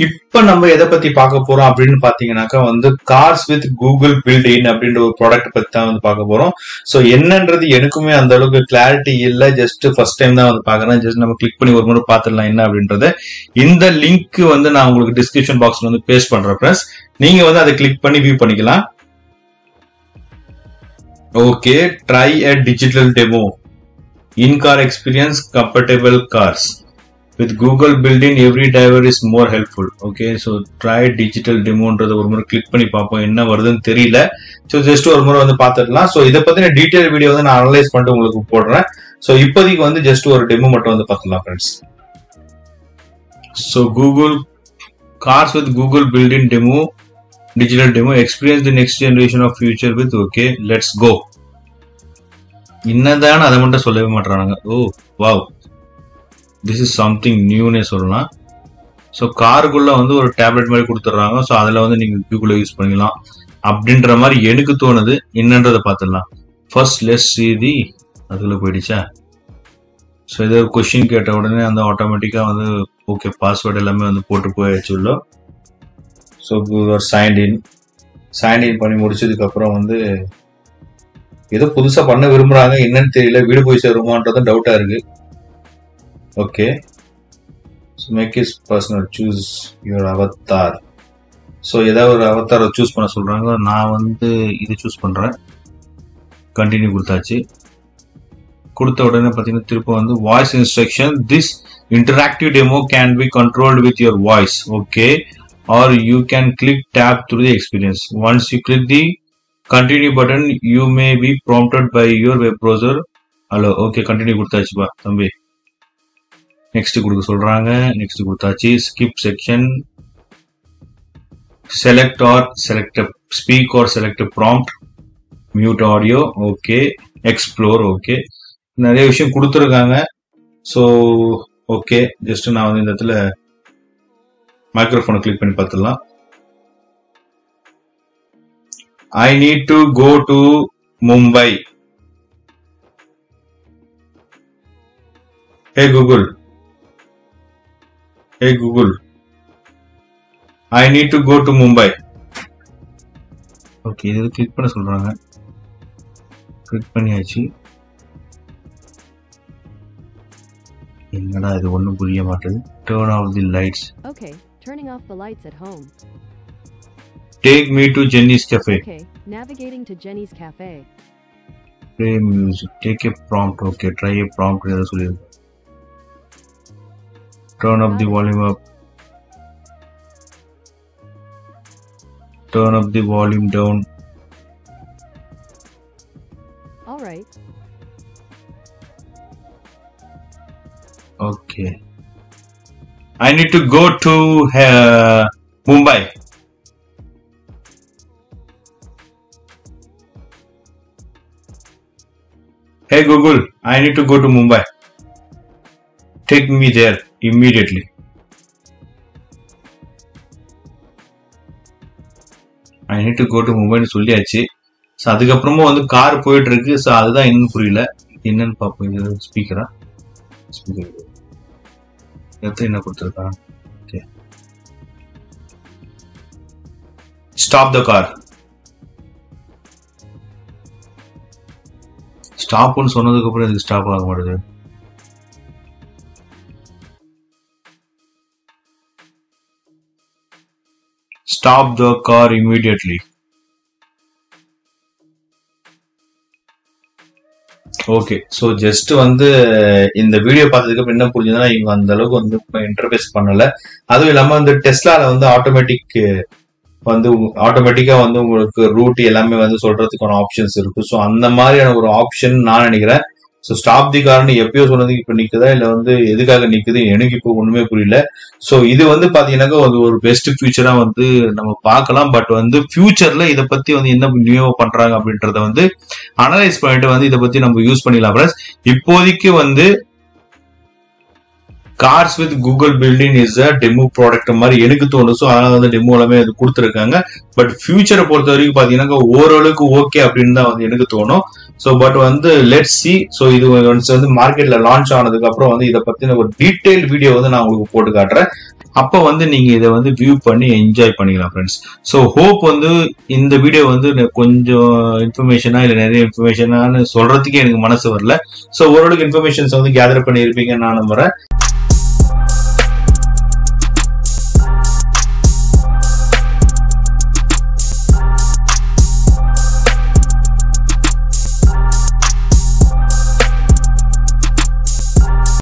இப்ப நம்ம எதை பத்தி பார்க்க போறோம் அப்படின்னு பாத்தீங்கன்னாக்கா வந்து கார்ஸ் வித் கூகுள் பில்ட்-இன் அப்படின்ற ஒரு ப்ராடக்ட் பத்தி தான் வந்து பார்க்க போறோம். சோ என்னன்றது எனக்குமே அந்த அளவுக்கு கிளாரிட்டி இல்ல. ஜஸ்ட் ஃபர்ஸ்ட் டைம் தான் வந்து பாக்குறேன். ஜஸ்ட் நம்ம கிளிக் பண்ணி ஒரு முறை பாத்துடலாம் என்ன அப்படின்றத. இந்த லிங்க் வந்து நான் உங்களுக்கு டிஸ்கிரிப்ஷன் பாக்ஸ்ல வந்து பேஸ்ட் பண்றேன் ஃப்ரெண்ட்ஸ். நீங்க வந்து அதை கிளிக் பண்ணி வியூ பண்ணிக்கலாம். Okay, try a digital demo in-car experience compatible cars. With Google built-in, every driver is more helpful. Okay, so try digital demoன்றத ஒரு முறை கிளிக் பண்ணி பார்ப்போம் என்ன வருதுன்னு தெரியல. ஸோ ஜஸ்ட் ஒரு முறை வந்து பார்த்துடலாம். ஸோ இதை பத்தின டீடைல் வீடியோ வந்து நான் அனலைஸ் பண்ணிட்டு உங்களுக்கு போடுறேன். ஸோ இப்போதைக்கு வந்து ஜஸ்ட் ஒரு டெமோ மட்டும் வந்து பார்த்துக்கலாம் friends. So Google cars with Google built in demo digital demo experience the next generation of future with okay let's go. இன்னதான் அதை மட்டும் சொல்லவே மாட்டாங்க. Oh wow, this is something நியூனே சொல்லலாம். ஸோ காருக்குள்ள வந்து ஒரு டேப்லெட் மாதிரி கொடுத்துட்றாங்க. ஸோ அதில் வந்து நீங்கள் கூகுளை யூஸ் பண்ணிக்கலாம் அப்படின்ற மாதிரி எனக்கு தோணுது. என்னன்றதை பார்த்துடலாம். ஃபர்ஸ்ட் லெட்ஸ் சி தி அதுக்குள்ள போயிடுச்சா. ஸோ ஏதோ ஒரு கொஸ்டின் கேட்ட உடனே அந்த ஆட்டோமேட்டிக்காக வந்து ஓகே பாஸ்வேர்டு எல்லாமே வந்து போட்டு போயிடுச்சு உள்ள. ஸோ சைன் இன் பண்ணி முடிச்சதுக்கு அப்புறம் வந்து ஏதோ புதுசாக பண்ண விரும்புறாங்க. என்னன்னு தெரியல. வீடு போய் சேருமான்றதும் டவுட்டா இருக்கு. Okay, so make is personal, choose your avatar. So ஏதாவது ஒரு அவத்தாரை சூஸ் பண்ண சொல்றாங்க. நான் வந்து இது சூஸ் பண்றேன். கண்டினியூ கொடுத்தாச்சு. கொடுத்த உடனே பார்த்தீங்கன்னா திரும்ப வந்து voice instruction. This interactive demo can be controlled with your voice. Okay, or you can click tab through the experience. Once you click the continue button, you may be prompted by your web browser. Hello, okay, continue கொடுத்தாச்சு பா தம்பி. Next கொடுக்க சொல்றாங்க. Next கொடுத்தாச்சு. skip section, select a speak or select a prompt, mute audio, okay, explore, okay. நிறைய விஷயம் கொடுத்துருக்காங்க. So okay, just நான் வந்து இந்த இடத்துல மைக்ரோஃபோனை கிளிக் பண்ணி பார்த்துடலாம். I need to go to Mumbai. Hey Google, I need to go to Mumbai. Okay, இது கிளிக் பண்ண சொல்றாங்க. கிளிக் பண்ணியாச்சு. என்னடா இது ஒன்றும் புரிய மாட்டேது. Turn off the lights. Okay, turning off the lights at home. Take me to Jenny's Cafe. Okay, navigating to Jenny's Cafe. Play music. Take a prompt. Okay, try a prompt. Turn up the volume up. Turn up the volume down. All right. Okay. I need to go to Mumbai. Hey Google, I need to go to Mumbai. Take me there immediately. I need to go to Mumbai னு சொல்லியாச்சு. So அதுக்கப்புறமா வந்து car போயிட்டு இருக்கு. So அதுதான் இன்னும் புரியல. என்னன்னு பார்ப்போம். இது ஸ்பீக்கரா? ஸ்பீக்கர் என்ன கொடுத்துருக்கான். Okay, stop the car. ஸ்டாப்னு சொன்னதுக்கு அப்புறம் இதுக்கு ஸ்டாப் ஆக மாட்டேது. Stop the car immediately. Okay, so just வந்து இந்த வீடியோ பார்த்ததுக்கு அப்புறம் என்ன புரிஞ்சதுன்னா இவங்க அந்த அளவுக்கு வந்து இன்டர்ஃபேஸ் பண்ணல. அதுவும் இல்லாம வந்து டெஸ்லால வந்து ஆட்டோமேட்டிக்கா வந்து உங்களுக்கு ரூட் எல்லாமே வந்து சொல்றதுக்கான ஆப்ஷன்ஸ் இருக்கு. ஸோ அந்த மாதிரியான ஒரு ஆப்ஷன் நான் நினைக்கிறேன். ஸோ ஸ்டாப் தி கார்னு எப்பயோ சொன்னது இப்ப நிக்குதா இல்ல வந்து எதுக்காக நிக்குது எனக்கு இப்போ ஒண்ணுமே புரியல. ஸோ இது வந்து பாத்தீங்கன்னாக்கா ஒரு பெஸ்ட் ஃபியூச்சரா வந்து நம்ம பார்க்கலாம். பட் வந்து ஃபியூச்சர்ல இதை பத்தி வந்து என்ன நியூவா பண்றாங்க அப்படின்றத வந்து அனலைஸ் பண்ணிட்டு வந்து இதை பத்தி நம்ம யூஸ் பண்ணிடலாம். இப்போதைக்கு வந்து cars with Google built in is a demo product மாதிரி எனக்கு தோணும். ஸோ அதனால வந்து டெமோ எல்லாமே அது கொடுத்துருக்காங்க. பட் ஃபியூச்சரை பொறுத்த வரைக்கும் பாத்தீங்கன்னா ஓரளவுக்கு ஓகே அப்படின்னு தான் வந்து எனக்கு தோணும். ஸோ பட் வந்து லெட்ஸ் சி. ஸோ இது வந்து மார்க்கெட்ல லான்ச் ஆனதுக்கு அப்புறம் வந்து இதை பத்தின ஒரு டீடைல் வீடியோ வந்து நான் உங்களுக்கு போட்டு காட்டுறேன். அப்ப வந்து நீங்க இதை வந்து வியூ பண்ணி என்ஜாய் பண்ணிக்கலாம் ஃப்ரெண்ட்ஸ். ஸோ ஹோப் வந்து இந்த வீடியோ வந்து கொஞ்சம் இன்ஃபர்மேஷனா இல்லை நிறைய இன்ஃபர்மேஷனான்னு சொல்றதுக்கே எனக்கு மனசு வரல. ஸோ ஓரளவுக்கு இன்ஃபர்மேஷன்ஸ் வந்து கேதர் பண்ணியிருப்பீங்கன்னு நான் நம்புறேன்.